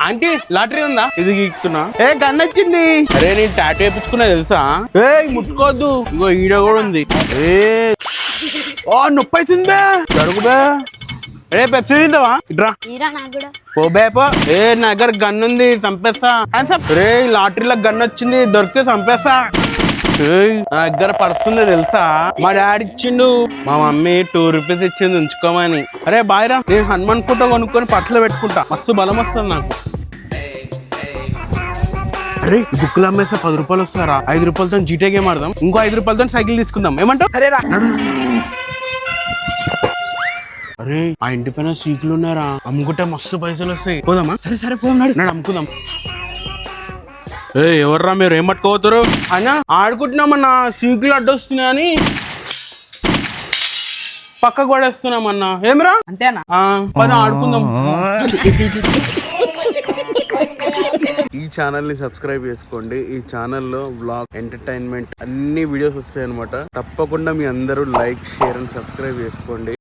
Aunty lottery ఉందా? ఇది గీక్కున్నా. ఏ gun వచ్చింది. అరే నేను టాటూ వేయించుకున్నా తెలుసా? ఏ ముట్టుకోవద్దు. ఇగో ఈడ కూడా ఉంది. ఏ ఓ నొప్పి అవుతుందా? జరుగుబే. రే పెప్సీ తింటావా? ఇట్రా పో బేపో. ఏ నా దగ్గర గన్ ఉంది, చంపేస్తా. రే లాటరీలో గన్ వచ్చింది, దొరికితే చంపేస్తా. నా దగ్గర పడుతుంది తెలుసా? మా డాడీ ఇచ్చిండు, మా మమ్మీ 2 రూపీస్ ఇచ్చింది ఉంచుకోమని. అరే బాయ్ రా, నేను హనుమాన్ ఫోటో కొనుక్కొని పర్సులో పెట్టుకుంటా, మస్తు బలం వస్తుంది నాకు. అరే బుక్కులు అమ్మేస్తే 10 రూపాయలు వస్తారా? 5 రూపాయలతో జీటే గేమ్ ఆడదాం, ఇంకో 5 రూపాయలతో సైకిల్ తీసుకుందాం, ఏమంటావు? అరే ఆ ఇంటి పైన సీకులు ఉన్నారా, అమ్ముకుంటే మస్తు పైసలు వస్తాయి, పోదామా? సరే సరే పోదాం, నాడు అమ్ముకుందాం. ఏ ఎవర్రా మీరు, ఏం పట్టుకోవతారు? అన్నా ఆడుకుంటున్నామన్నా, సీకులు అడ్డొస్తున్నాయని పక్కకు పడేస్తున్నామన్నా. ఏమిరా? అంతేనా? పని ఆడుకుందాం. ఈ ఛానల్ ని సబ్స్క్రైబ్ చేసుకోండి. ఈ ఛానల్లో వ్లాగ్, ఎంటర్టైన్మెంట్ అన్ని వీడియోస్ వస్తాయి అనమాట. తప్పకుండా మీ అందరూ లైక్, షేర్ అండ్ సబ్స్క్రైబ్ చేసుకోండి.